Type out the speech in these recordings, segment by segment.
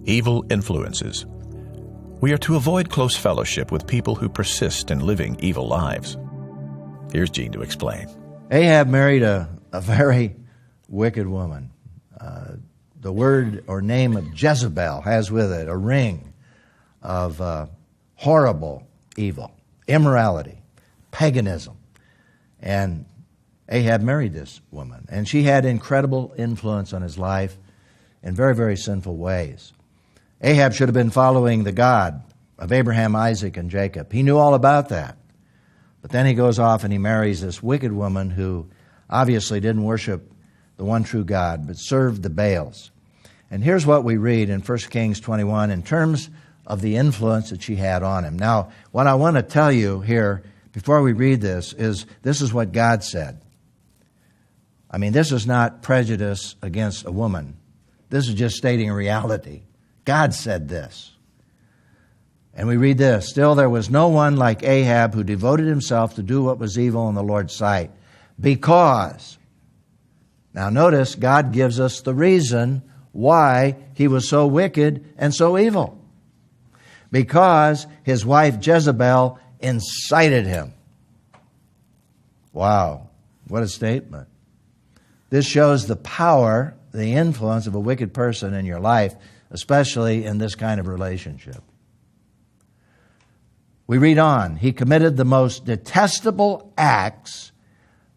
Evil influences. We are to avoid close fellowship with people who persist in living evil lives. Here's Gene to explain. Ahab married a very wicked woman. The word or name of Jezebel has with it a ring of horrible evil, immorality, paganism. And Ahab married this woman, and she had incredible influence on his life in very, very sinful ways. Ahab should have been following the God of Abraham, Isaac, and Jacob. He knew all about that. But then he goes off and he marries this wicked woman who obviously didn't worship the one true God, but served the Baals. And here's what we read in 1 Kings 21 in terms of the influence that she had on him. Now, what I want to tell you here before we read this is what God said. I mean, this is not prejudice against a woman. This is just stating reality. God said this. And we read this, "Still there was no one like Ahab who devoted himself to do what was evil in the Lord's sight, because..." Now notice, God gives us the reason why he was so wicked and so evil. Because his wife Jezebel incited him. Wow, what a statement. This shows the power, the influence of a wicked person in your life, especially in this kind of relationship. We read on, "He committed the most detestable acts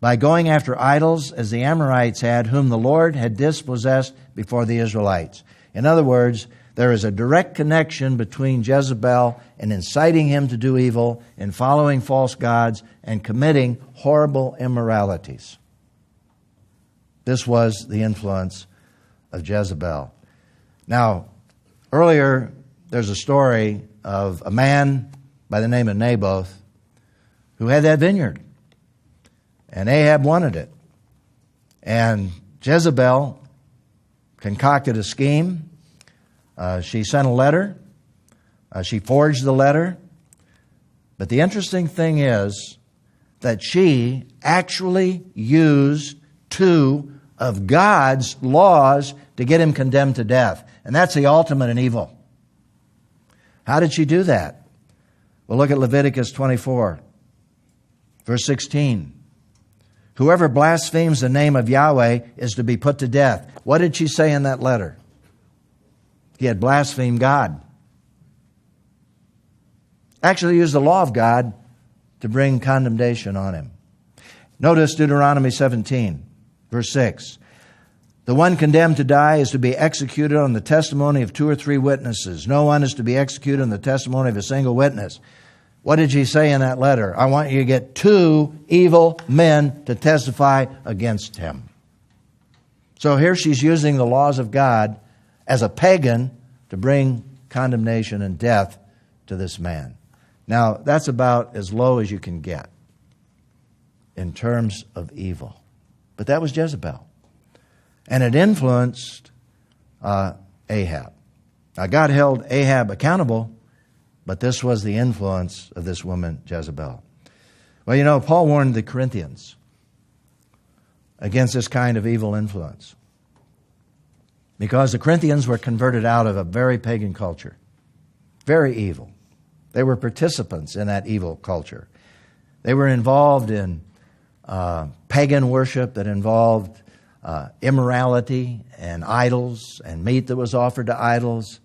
by going after idols as the Amorites had, whom the Lord had dispossessed before the Israelites." In other words, there is a direct connection between Jezebel and inciting him to do evil and following false gods and committing horrible immoralities. This was the influence of Jezebel. Now, earlier there's a story of a man by the name of Naboth who had that vineyard. And Ahab wanted it. And Jezebel concocted a scheme. She sent a letter. She forged the letter. But the interesting thing is that she actually used two of God's laws to get him condemned to death. And that's the ultimate in evil. How did she do that? Well, look at Leviticus 24, verse 16. "Whoever blasphemes the name of Yahweh is to be put to death." What did she say in that letter? He had blasphemed God. Actually used the law of God to bring condemnation on him. Notice Deuteronomy 17, verse 6. "The one condemned to die is to be executed on the testimony of 2 or 3 witnesses. No one is to be executed on the testimony of a single witness." What did she say in that letter? "I want you to get 2 evil men to testify against him." So here she's using the laws of God as a pagan to bring condemnation and death to this man. Now, that's about as low as you can get in terms of evil. But that was Jezebel. And it influenced Ahab. Now, God held Ahab accountable, but this was the influence of this woman, Jezebel. Well, you know, Paul warned the Corinthians against this kind of evil influence, because the Corinthians were converted out of a very pagan culture, very evil. They were participants in that evil culture. They were involved in pagan worship that involved immorality and idols and meat that was offered to idols,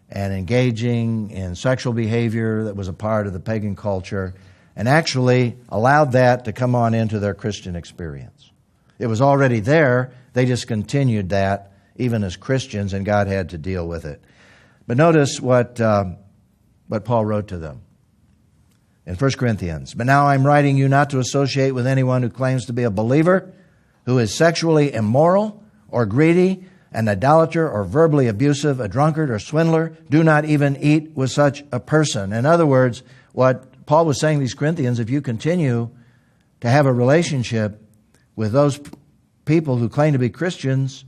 and engaging in sexual behavior that was a part of the pagan culture, and actually allowed that to come on into their Christian experience. It was already there. They just continued that even as Christians, and God had to deal with it. But notice what Paul wrote to them in 1 Corinthians. "But now I'm writing you not to associate with anyone who claims to be a believer, who is sexually immoral or greedy, an idolater or verbally abusive, a drunkard or swindler. Do not even eat with such a person." In other words, what Paul was saying to these Corinthians, if you continue to have a relationship with those people who claim to be Christians,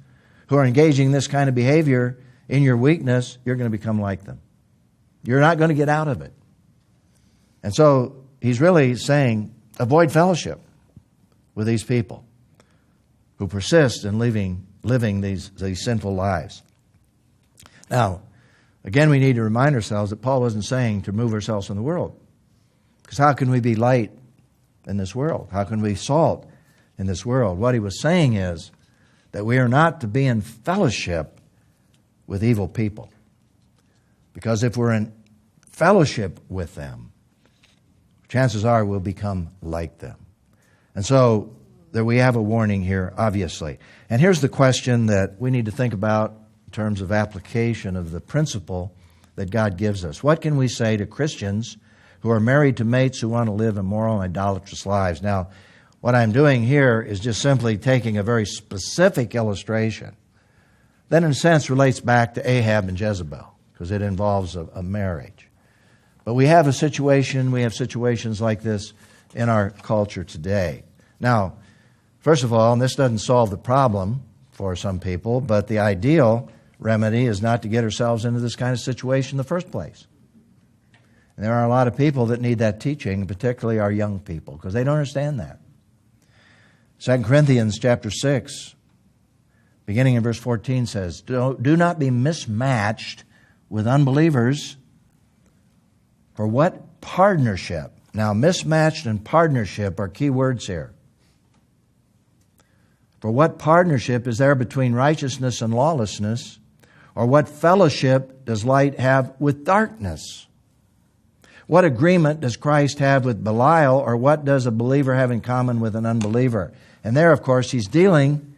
who are engaging in this kind of behavior in your weakness, you're going to become like them. You're not going to get out of it. And so he's really saying, avoid fellowship with these people who persist in living these sinful lives. Now, Again, we need to remind ourselves that Paul wasn't saying to remove ourselves from the world. Because how can we be light in this world? How can we be salt in this world? What he was saying is that we are not to be in fellowship with evil people. Because if we're in fellowship with them, chances are we'll become like them. And so there we have a warning here, obviously. And here's the question that we need to think about in terms of application of the principle that God gives us. What can we say to Christians who are married to mates who want to live immoral and idolatrous lives? Now, what I'm doing here is just simply taking a very specific illustration that in a sense relates back to Ahab and Jezebel, because it involves a marriage. But we have situations like this in our culture today. Now, first of all, and this doesn't solve the problem for some people, but the ideal remedy is not to get ourselves into this kind of situation in the first place. And there are a lot of people that need that teaching, particularly our young people, because they don't understand that. 2 Corinthians chapter 6, beginning in verse 14 says, Do not be mismatched with unbelievers, for what partnership? Now, mismatched and partnership are key words here. For what partnership is there between righteousness and lawlessness? Or what fellowship does light have with darkness? What agreement does Christ have with Belial? Or what does a believer have in common with an unbeliever? And there, of course, he's dealing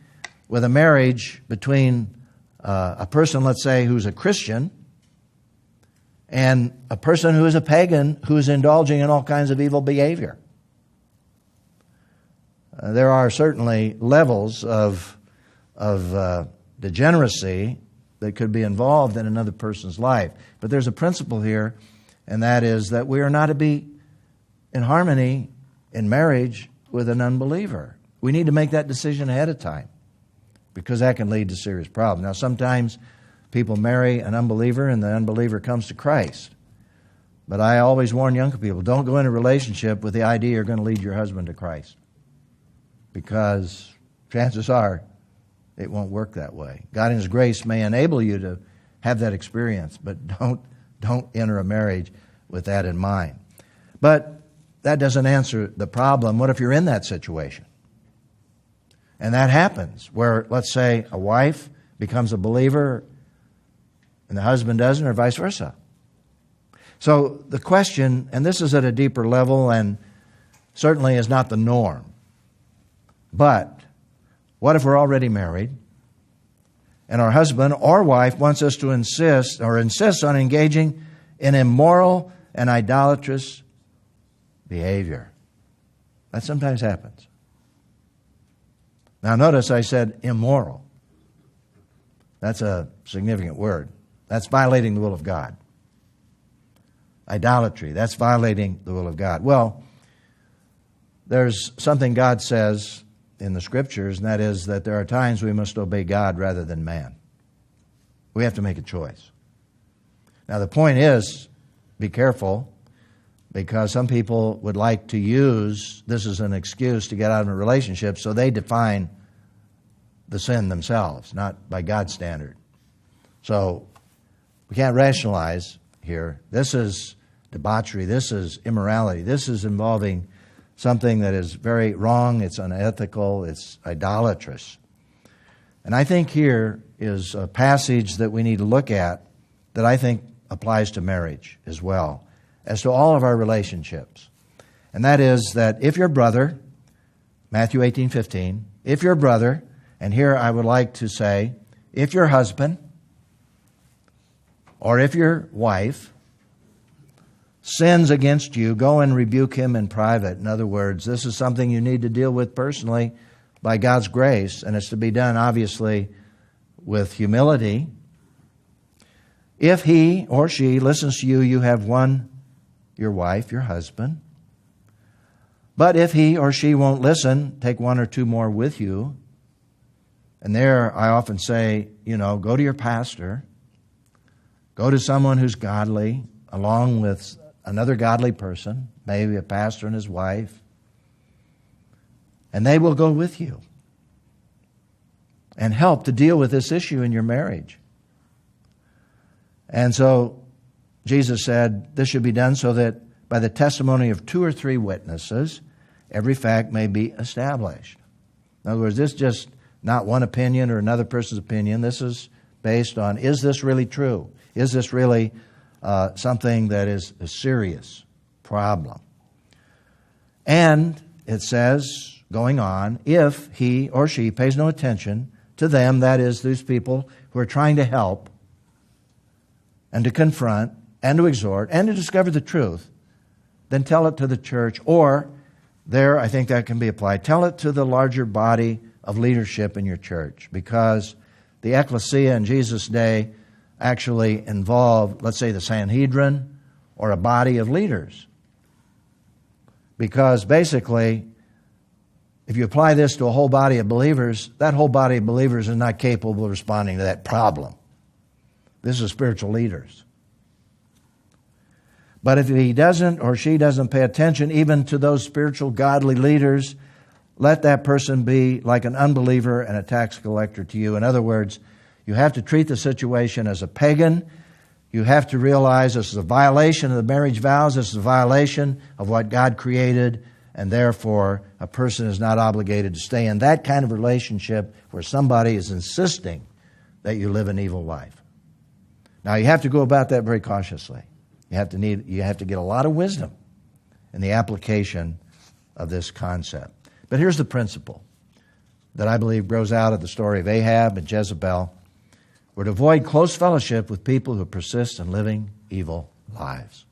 with a marriage between a person, let's say, who's a Christian, and a person who is a pagan who is indulging in all kinds of evil behavior. There are certainly levels of degeneracy that could be involved in another person's life. But there's a principle here, and that is that we are not to be in harmony in marriage with an unbeliever. We need to make that decision ahead of time, because that can lead to serious problems. Now, sometimes people marry an unbeliever and the unbeliever comes to Christ. But I always warn young people, don't go into a relationship with the idea you're going to lead your husband to Christ, because chances are it won't work that way. God in His grace may enable you to have that experience, but don't enter a marriage with that in mind. But that doesn't answer the problem. What if you're in that situation? And that happens, where, let's say, a wife becomes a believer and the husband doesn't, or vice versa. So the question, and this is at a deeper level and certainly is not the norm, but what if we're already married and our husband or wife wants us to insists on engaging in immoral and idolatrous behavior? That sometimes happens. Now notice I said immoral. That's a significant word. That's violating the will of God. Idolatry, that's violating the will of God. Well, there's something God says in the Scriptures, and that is that there are times we must obey God rather than man. We have to make a choice. Now the point is, be careful, because some people would like to use this as an excuse to get out of a relationship, so they define the sin themselves, not by God's standard. So we can't rationalize here. This is debauchery. This is immorality. This is involving something that is very wrong. It's unethical. It's idolatrous. And I think here is a passage that we need to look at that I think applies to marriage as well, as to all of our relationships. And that is that if your brother, Matthew 18:15, if your brother, and here I would like to say, if your husband or if your wife sins against you, go and rebuke him in private. In other words, this is something you need to deal with personally by God's grace, and it's to be done, obviously, with humility. If he or she listens to you, you have won your wife, your husband. But if he or she won't listen, take one or two more with you. And there I often say, go to your pastor. Go to someone who's godly, along with another godly person, maybe a pastor and his wife. And they will go with you and help to deal with this issue in your marriage. And so Jesus said this should be done so that by the testimony of 2 or 3 witnesses, every fact may be established. In other words, this is just not one opinion or another person's opinion. This is based on, is this really true? Is this really something that is a serious problem? And it says, going on, if he or she pays no attention to them, that is, those people who are trying to help and to confront and to exhort and to discover the truth, then tell it to the church, or there, I think that can be applied, tell it to the larger body of leadership in your church, because the ecclesia in Jesus' day actually involved, let's say, the Sanhedrin or a body of leaders. Because basically, if you apply this to a whole body of believers, that whole body of believers is not capable of responding to that problem. This is spiritual leaders. But if he doesn't or she doesn't pay attention even to those spiritual godly leaders, let that person be like an unbeliever and a tax collector to you. In other words, you have to treat the situation as a pagan. You have to realize this is a violation of the marriage vows. This is a violation of what God created, and therefore a person is not obligated to stay in that kind of relationship where somebody is insisting that you live an evil life. Now, you have to go about that very cautiously. You have to get a lot of wisdom in the application of this concept. But here's the principle that I believe grows out of the story of Ahab and Jezebel. We're to avoid close fellowship with people who persist in living evil lives.